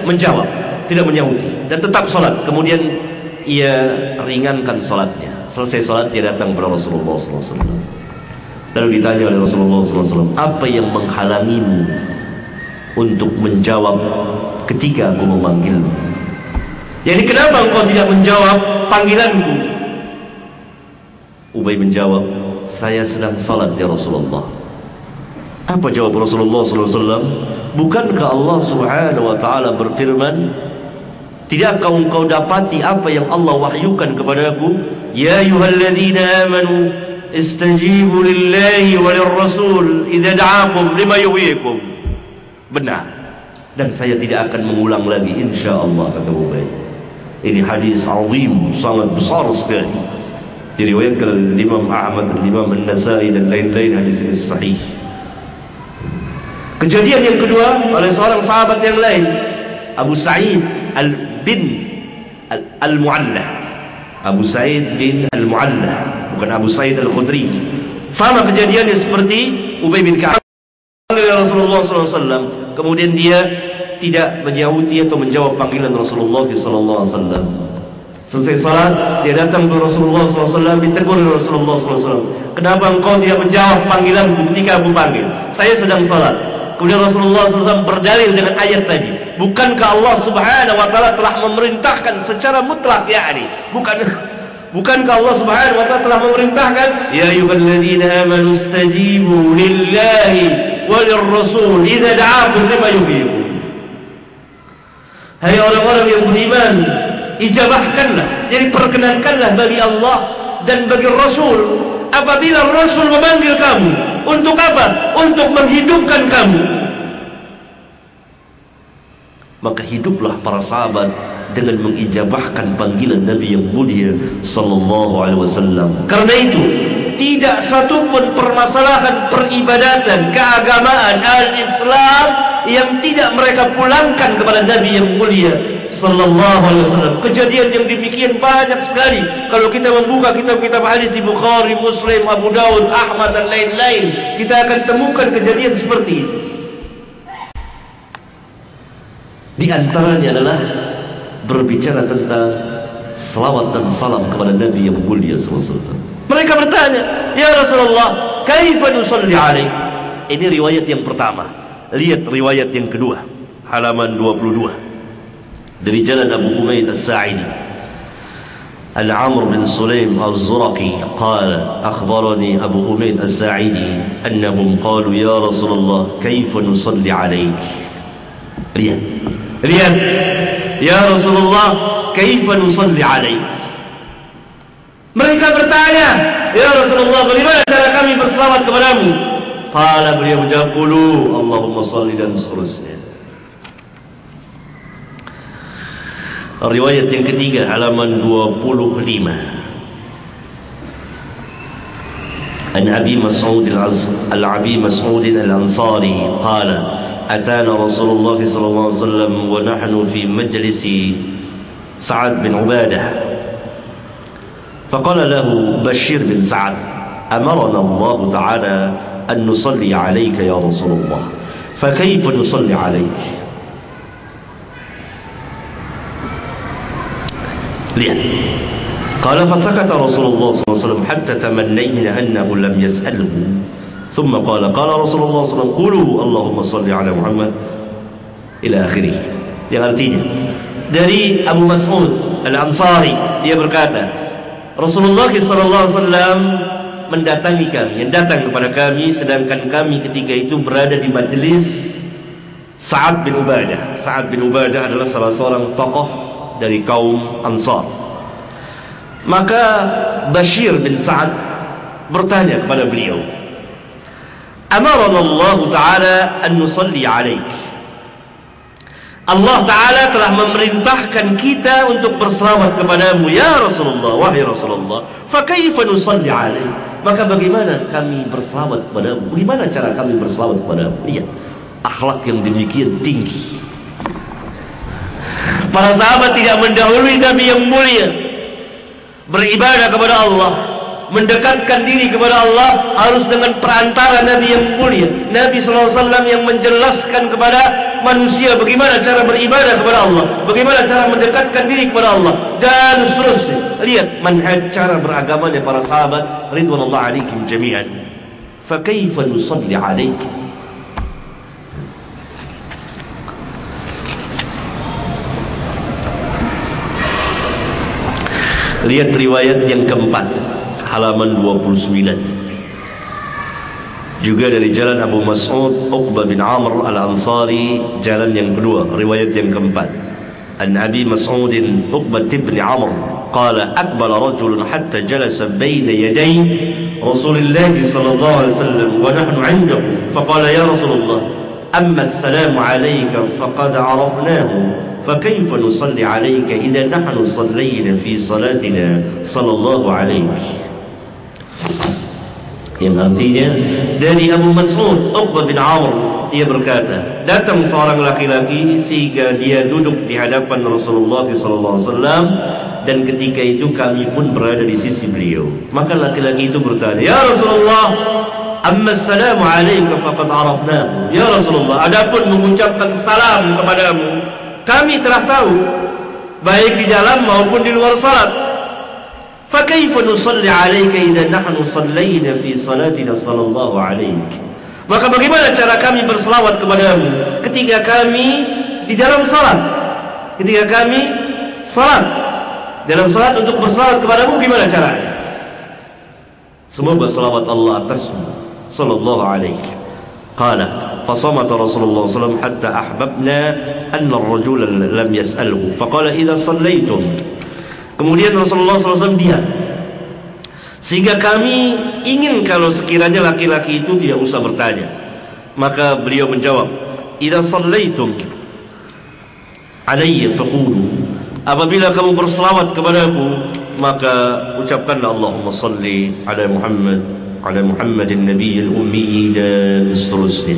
menjawab, tidak menyahuti, dan tetap sholat. Kemudian ia ringankan sholatnya. Selesai sholat dia datang kepada Rasulullah SAW. Lalu ditanya oleh Rasulullah SAW, apa yang menghalangimu untuk menjawab ketika aku memanggilmu? Jadi kenapa engkau tidak menjawab panggilanku? Ubay menjawab, saya sedang salat ya Rasulullah. Apa jawab Rasulullah SAW? Bukankah Allah Subhanahu wa ta'ala berfirman, tidakkah engkau dapati apa yang Allah wahyukan kepadaku? Ya ayyuhalladzina amanu istajibu lillahi walirrasul idza da'akum lima yuhyikum. Benar, dan saya tidak akan mengulang lagi insyaallah, kata Ubay. Ini hadis azim, sangat besar sekali, diriwayatkan oleh Imam Ahmad, Imam An-Nasai dan lain-lain. Hadis ini sahih. Kejadian yang kedua oleh seorang sahabat yang lain, Abu Sa'id bin Al-Mu'alla. Abu Sa'id bin Al-Mu'alla, bukan Abu Sa'id Al-Khudri. Sama kejadiannya seperti Ubay bin Ka'ab. Rasulullah SAW, kemudian dia tidak menyahuti atau menjawab panggilan Rasulullah SAW. Selesai salat, dia datang ke Rasulullah SAW, ditegur oleh Rasulullah SAW. Kenapa engkau tidak menjawab panggilan ketika aku panggil? Saya sedang salat. Kemudian Rasulullah SAW berdalil dengan ayat tadi. Bukankah Allah Subhanahu wa ta'ala telah memerintahkan secara mutlak, yakni bukankah Allah Subhanahu wa ta'ala telah memerintahkan, ya ayyuhalladzina amanu istajibu lillahi walirrasul idza da'akum lima yuhyikum. Hai orang-orang yang beriman, ijabahkanlah, jadi perkenankanlah bagi Allah dan bagi Rasul apabila Rasul memanggil kamu. Untuk apa? Untuk menghidupkan kamu. Maka hiduplah para sahabat dengan mengijabahkan panggilan Nabi yang mulia sallallahu alaihi wasallam. Karena itu tidak satu pun permasalahan peribadatan, keagamaan, al-Islam yang tidak mereka pulangkan kepada Nabi yang mulia sallallahu alaihi wasallam. Kejadian yang demikian banyak sekali. Kalau kita membuka kitab-kitab hadis di Bukhari, Muslim, Abu Daud, Ahmad dan lain-lain, kita akan temukan kejadian seperti ini. Di antaranya adalah berbicara tentang salawat dan salam kepada Nabi yang mulia sallallahu alaihi wasallam. Mereka bertanya, ya Rasulullah, kaifa nusalli alaik? Ini riwayat yang pertama. Lihat riwayat yang kedua, halaman 22, dari jalan Abu Humaid As-Sa'idi. Al-Amr bin Sulaim Az-Zuraqi qala akhbarani Abu Humaid As-Sa'idi annahum qalu ya Rasulullah kaifa nusalli alaik? Lihat, ya Rasulullah kaifa nusalli alaik? Mereka bertanya, ya Rasulullah, bagaimana cara kami berselawat kepadamu? Qala, beliau menjawab, qulu Allahumma salli, dan seterusnya. Riwayat yang ketiga, halaman 25. An Abi Mas'ud Al-Ansari qala atana Rasulullah sallallahu alaihi wasallam wa nahnu fi majlisi Sa'ad bin Ubadah. فقال له بشير بن سعد أمرنا الله تعالى أن نصلي عليك يا رسول الله فكيف نصلي عليك؟ lihat. قال فسكت رسول الله صلى الله عليه وسلم حتى تمنينا أنه لم يسأله ثم قال رسول الله صلى الله عليه وسلم قولوا اللهم صل على محمد إلى آخره. Yang artinya dari Abu Mas'ud Al-Ansari, dia berkata Rasulullah SAW mendatangi kami, yang datang kepada kami, sedangkan kami ketika itu berada di majlis Sa'ad bin Ubadah. Sa'ad bin Ubadah adalah salah seorang tokoh dari kaum Ansar. Maka Bashir bin Sa'ad bertanya kepada beliau, Amarana Allah Ta'ala an nusalli alaik. Allah Ta'ala telah memerintahkan kita untuk berselawat kepadamu ya Rasulullah, wahai Rasulullah. Fakaifa nusalli alaik? Maka bagaimana kami berselawat kepadamu? Bagaimana cara kami berselawat kepadamu? Lihat akhlak yang demikian tinggi. Para sahabat tidak mendahului Nabi yang mulia, beribadah kepada Allah, mendekatkan diri kepada Allah harus dengan perantara Nabi yang mulia, Nabi SAW yang menjelaskan kepada manusia bagaimana cara beribadah kepada Allah, bagaimana cara mendekatkan diri kepada Allah, dan seterusnya. Lihat manhaj cara beragamanya para sahabat ridwanullah alaihim jami'an. Fa kaifa nusalli alaik? Lihat riwayat yang keempat, halaman 29. Juga dari jalan Abu Mas'ud Uqbah bin Amr al-Ansari, jalan yang kedua, riwayat yang keempat. An Abi Mas'ud Uqbah bin Amr qala aqbala rajulun hatta jalasa bayna yaday Rasulillah sallallahu alaihi wasallam wa nahnu 'indahu faqala ya Rasulullah amma as-salamu 'alayka faqad 'arafnahu فكيف نصلي عليك إذا نحن صلينا في صلاتنا صلى الله عليه. Yang artinya dari Abu Mas'ud Uqbah bin Amr, ia berkata, datang seorang laki-laki sehingga dia duduk di hadapan Rasulullah SAW, dan ketika itu kami pun berada di sisi beliau. Maka laki-laki itu bertanya, ya Rasulullah, amma assalamu alayka faqad arafnahu. Ya Rasulullah, adapun mengucapkan salam kepadamu kami telah tahu, baik di dalam maupun di luar salat. Fa kaifa nusalli 'alaika idza nahnu sallayna fi salatina sallallahu alaihi. Maka bagaimana cara kami berselawat kepadamu ketika kami di dalam salat? Ketika kami salat, dalam salat untuk berselawat kepadamu gimana caranya? Semoga selawat Allah atasmu sallallahu alaihi. Qala فصمت رسول الله صلى الله عليه وسلم حتى أحببنا أن الرجل لم يسأله فقال إذا صليتم. Kemudian Rasulullah SAW diam, sehingga kami ingin kalau sekiranya laki-laki itu tidak usah bertanya. Maka beliau menjawab, إذا صليتم علي فقولوا, apabila kamu berselawat kepadaku maka ucapkanlah Allahumma salli ala Muhammad ala Muhammadin nabiyil ummi, dan seterusnya.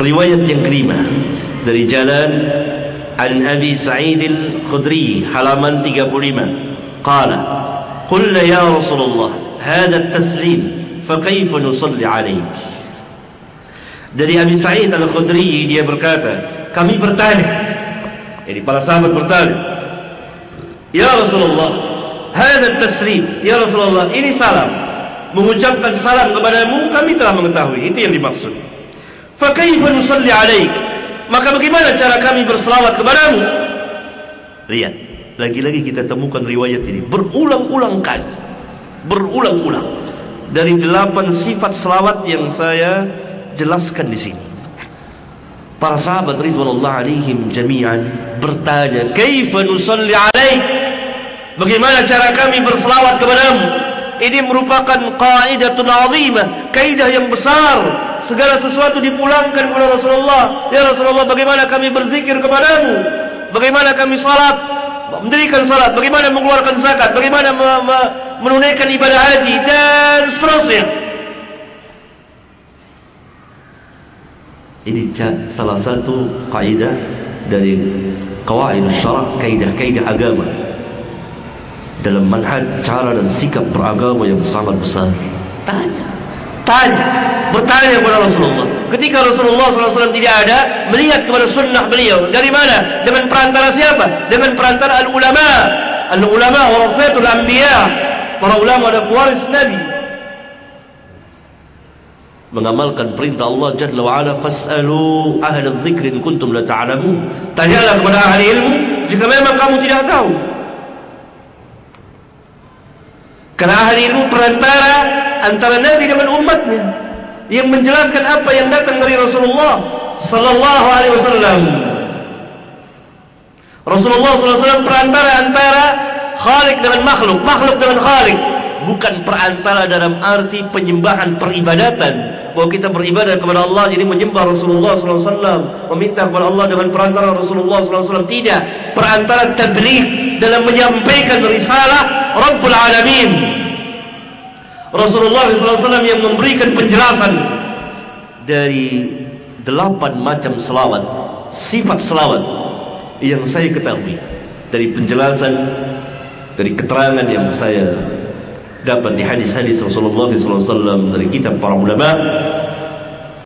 Riwayat yang kelima dari jalan An Abi Sa'id al-Khudri, halaman 35. Qala qulna ya Rasulullah hadha at-taslim fa kayfa nusalli alayk. Dari Abi Sa'id al-Khudri, dia berkata, kami bertanya, jadi para sahabat bertanya, ya Rasulullah hadha at-taslim, ya Rasulullah ini salam, mengucapkan salam kepadamu kami telah mengetahui, itu yang dimaksud. Fa kaifa nusalli alaik, maka bagaimana cara kami berselawat kepadamu? Lihat, lagi-lagi kita temukan riwayat ini berulang-ulang kali, berulang-ulang, dari 8 sifat selawat yang saya jelaskan di sini. Para sahabat ridwanullah alaihim jami'an bertanya, kaifa nusalli alaik, bagaimana cara kami berselawat kepadamu? Ini merupakan qaidatun azimah, kaidah yang besar. Segala sesuatu dipulangkan kepada Rasulullah. Ya Rasulullah, bagaimana kami berzikir kepadamu, bagaimana kami salat, mendirikan salat, bagaimana mengeluarkan zakat, bagaimana menunaikan ibadah haji, dan seterusnya. Ini salah satu kaidah dari qawaid syara', kaidah-kaidah agama dalam manhaj cara dan sikap beragama yang sangat besar. Bertanya kepada Rasulullah. Ketika Rasulullah SAW tidak ada, melihat kepada sunnah beliau. Dari mana? Dengan perantara siapa? Dengan perantara al-ulama. Al-ulama warasatul anbiya. Para ulama adalah pewaris Nabi. Mengamalkan perintah Allah Jalla wa'ala, fas'alu ahla dzikri in kuntum la ta'lamun. Tanyalah kepada ahli ilmu jika memang kamu tidak tahu. Karena ahli ilmu perantara antara Nabi dengan umatnya, yang menjelaskan apa yang datang dari Rasulullah sallallahu alaihi wasallam. Rasulullah sallallahu alaihi wasallam perantara antara Khaliq dengan makhluk, makhluk dengan Khaliq, bukan perantara dalam arti penyembahan peribadatan, bahwa kita beribadah kepada Allah jadi menyembah Rasulullah sallallahu alaihi wasallam, meminta kepada Allah dengan perantara Rasulullah sallallahu alaihi wasallam. Tidak, perantara tabligh dalam menyampaikan risalah Rabbul Alamin. Rasulullah SAW yang memberikan penjelasan dari 8 macam selawat, sifat selawat yang saya ketahui dari penjelasan, dari keterangan yang saya dapat di hadis-hadis Rasulullah SAW dari kitab para ulama